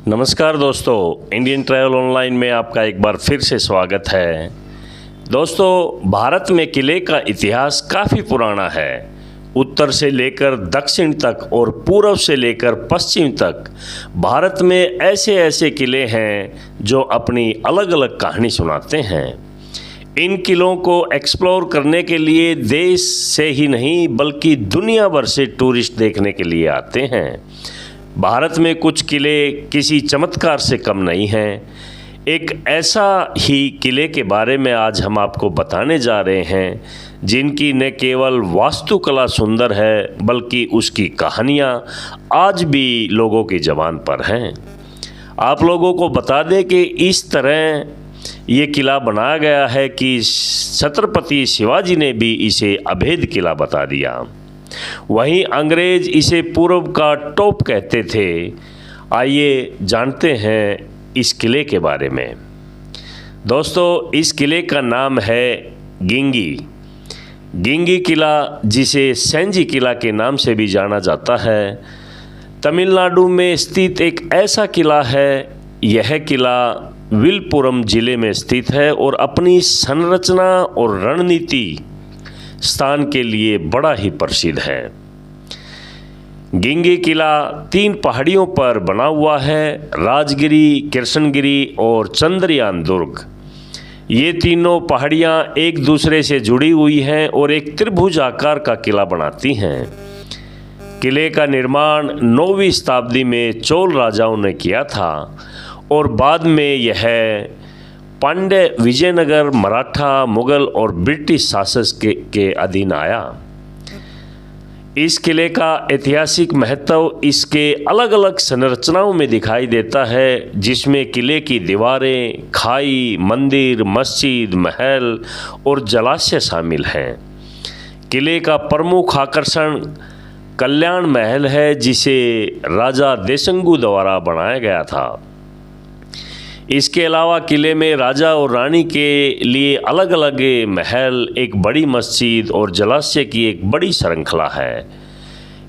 नमस्कार दोस्तों, Indian travel online में आपका एक बार फिर से स्वागत है। दोस्तों, भारत में किले का इतिहास काफ़ी पुराना है। उत्तर से लेकर दक्षिण तक और पूर्व से लेकर पश्चिम तक भारत में ऐसे ऐसे किले हैं जो अपनी अलग अलग कहानी सुनाते हैं। इन किलों को एक्सप्लोर करने के लिए देश से ही नहीं बल्कि दुनिया भर से टूरिस्ट देखने के लिए आते हैं। भारत में कुछ किले किसी चमत्कार से कम नहीं हैं। एक ऐसा ही किले के बारे में आज हम आपको बताने जा रहे हैं जिनकी न केवल वास्तुकला सुंदर है बल्कि उसकी कहानियाँ आज भी लोगों की ज़बान पर हैं। आप लोगों को बता दें कि इस तरह ये किला बनाया गया है कि छत्रपति शिवाजी ने भी इसे अभेद किला बता दिया। वहीं अंग्रेज इसे पूर्व का टॉप कहते थे। आइए जानते हैं इस किले के बारे में। दोस्तों, इस किले का नाम है गिंगी किला, जिसे सेंजी किला के नाम से भी जाना जाता है। तमिलनाडु में स्थित एक ऐसा किला है। यह किला विलपुरम जिले में स्थित है और अपनी संरचना और रणनीति स्थान के लिए बड़ा ही प्रसिद्ध है। गिंगी किला 3 पहाड़ियों पर बना हुआ है, राजगिरी, कृष्णगिरी और चंद्रयान दुर्ग। ये तीनों पहाड़ियाँ एक दूसरे से जुड़ी हुई हैं और एक त्रिभुज आकार का किला बनाती हैं। किले का निर्माण 9वीं शताब्दी में चोल राजाओं ने किया था और बाद में यह पांड्य, विजयनगर, मराठा, मुगल और ब्रिटिश शासक के अधीन आया। इस किले का ऐतिहासिक महत्व इसके अलग अलग संरचनाओं में दिखाई देता है, जिसमें किले की दीवारें, खाई, मंदिर, मस्जिद, महल और जलाशय शामिल हैं। किले का प्रमुख आकर्षण कल्याण महल है, जिसे राजा देशंगु द्वारा बनाया गया था। इसके अलावा किले में राजा और रानी के लिए अलग अलग महल, एक बड़ी मस्जिद और जलाशय की एक बड़ी श्रृंखला है।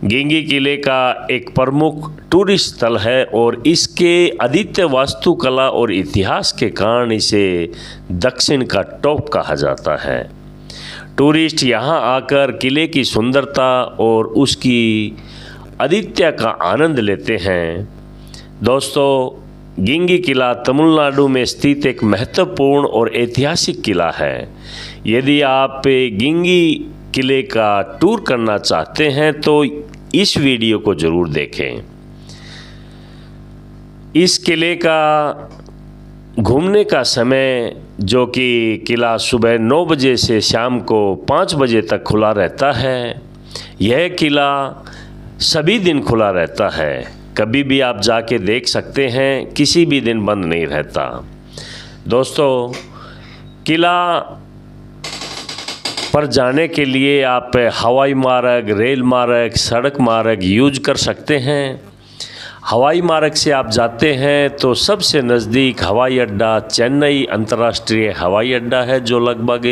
गिंगी किले का एक प्रमुख टूरिस्ट स्थल है और इसके अद्वितीय वास्तुकला और इतिहास के कारण इसे दक्षिण का टॉप कहा जाता है। टूरिस्ट यहाँ आकर किले की सुंदरता और उसकी अद्वितीयता का आनंद लेते हैं। दोस्तों, गिंगी किला तमिलनाडु में स्थित एक महत्वपूर्ण और ऐतिहासिक किला है। यदि आप गिंगी किले का टूर करना चाहते हैं तो इस वीडियो को ज़रूर देखें। इस किले का घूमने का समय, जो कि किला सुबह 9 बजे से शाम को 5 बजे तक खुला रहता है। यह किला सभी दिन खुला रहता है, कभी भी आप जाके देख सकते हैं, किसी भी दिन बंद नहीं रहता। दोस्तों, किला पर जाने के लिए आप हवाई मार्ग, रेल मार्ग, सड़क मार्ग यूज कर सकते हैं। हवाई मार्ग से आप जाते हैं तो सबसे नज़दीक हवाई अड्डा चेन्नई अंतर्राष्ट्रीय हवाई अड्डा है, जो लगभग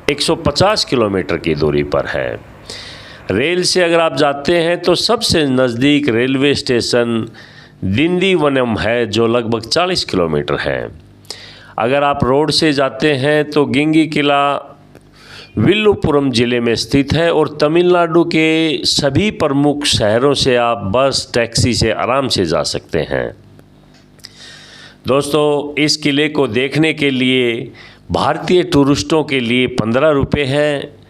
150 किलोमीटर की दूरी पर है। रेल से अगर आप जाते हैं तो सबसे नज़दीक रेलवे स्टेशन दिंडीवनम है, जो लगभग 40 किलोमीटर है। अगर आप रोड से जाते हैं तो गिंगी किला विल्लुपुरम ज़िले में स्थित है और तमिलनाडु के सभी प्रमुख शहरों से आप बस, टैक्सी से आराम से जा सकते हैं। दोस्तों, इस किले को देखने के लिए भारतीय टूरिस्टों के लिए 15 रुपये है,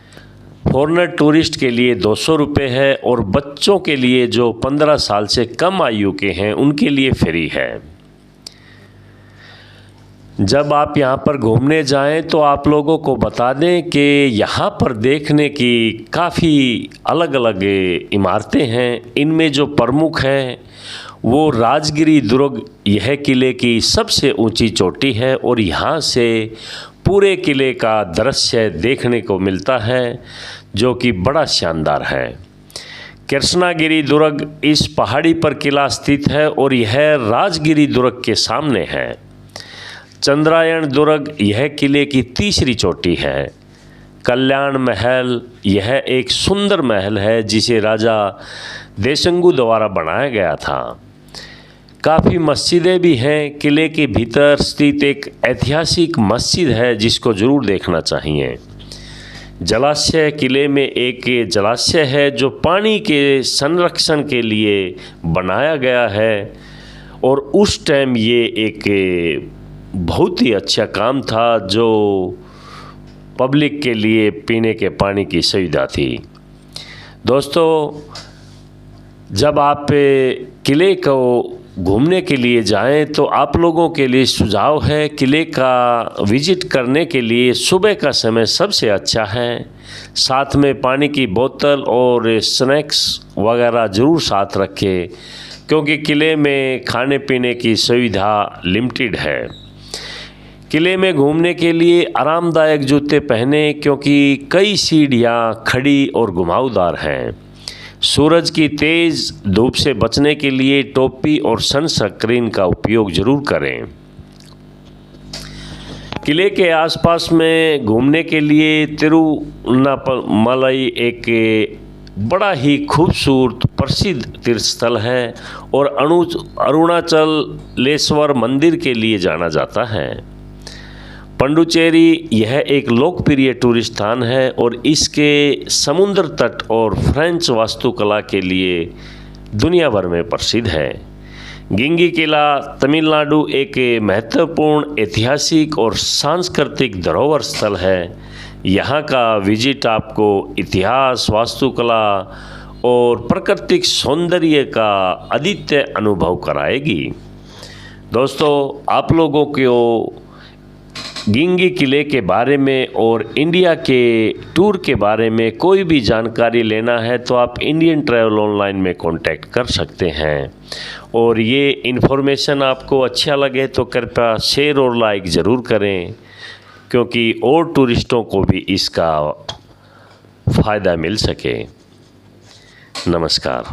फॉरेनर टूरिस्ट के लिए 200 रुपये है और बच्चों के लिए जो 15 साल से कम आयु के हैं उनके लिए फ्री है। जब आप यहाँ पर घूमने जाएं तो आप लोगों को बता दें कि यहाँ पर देखने की काफ़ी अलग अलग इमारतें हैं। इनमें जो प्रमुख हैं वो राजगिरी दुर्ग, यह किले की सबसे ऊंची चोटी है और यहाँ से पूरे किले का दृश्य देखने को मिलता है, जो कि बड़ा शानदार है। कृष्णगिरी दुर्ग, इस पहाड़ी पर किला स्थित है और यह राजगिरी दुर्ग के सामने है। चंद्रायण दुर्ग, यह किले की तीसरी चोटी है। कल्याण महल, यह एक सुंदर महल है जिसे राजा देशंगु द्वारा बनाया गया था। काफ़ी मस्जिदें भी हैं। किले के भीतर स्थित एक ऐतिहासिक मस्जिद है जिसको ज़रूर देखना चाहिए। जलाशय, किले में एक जलाशय है जो पानी के संरक्षण के लिए बनाया गया है और उस टाइम ये एक बहुत ही अच्छा काम था जो पब्लिक के लिए पीने के पानी की सुविधा थी। दोस्तों, जब आप किले को घूमने के लिए जाएं तो आप लोगों के लिए सुझाव है, किले का विजिट करने के लिए सुबह का समय सबसे अच्छा है। साथ में पानी की बोतल और स्नैक्स वगैरह ज़रूर साथ रखें, क्योंकि किले में खाने पीने की सुविधा लिमिटेड है। किले में घूमने के लिए आरामदायक जूते पहने, क्योंकि कई सीढ़ियाँ खड़ी और घुमावदार हैं। सूरज की तेज़ धूप से बचने के लिए टोपी और सनस्क्रीन का उपयोग ज़रूर करें। किले के आसपास में घूमने के लिए तिरुवन्नामलाई एक बड़ा ही खूबसूरत प्रसिद्ध तीर्थस्थल है और अरुणाचलेश्वर मंदिर के लिए जाना जाता है। पंडुचेरी यह एक लोकप्रिय टूरिस्ट स्थान है और इसके समुद्र तट और फ्रेंच वास्तुकला के लिए दुनिया भर में प्रसिद्ध है। गिंगी किला तमिलनाडु एक महत्वपूर्ण ऐतिहासिक और सांस्कृतिक धरोहर स्थल है। यहाँ का विजिट आपको इतिहास, वास्तुकला और प्राकृतिक सौंदर्य का अद्वितीय अनुभव कराएगी। दोस्तों, आप लोगों को गिंगी किले के बारे में और इंडिया के टूर के बारे में कोई भी जानकारी लेना है तो आप इंडियन ट्रैवल ऑनलाइन में कांटेक्ट कर सकते हैं। और ये इन्फॉर्मेशन आपको अच्छा लगे तो कृपया शेयर और लाइक ज़रूर करें, क्योंकि और टूरिस्टों को भी इसका फ़ायदा मिल सके। नमस्कार।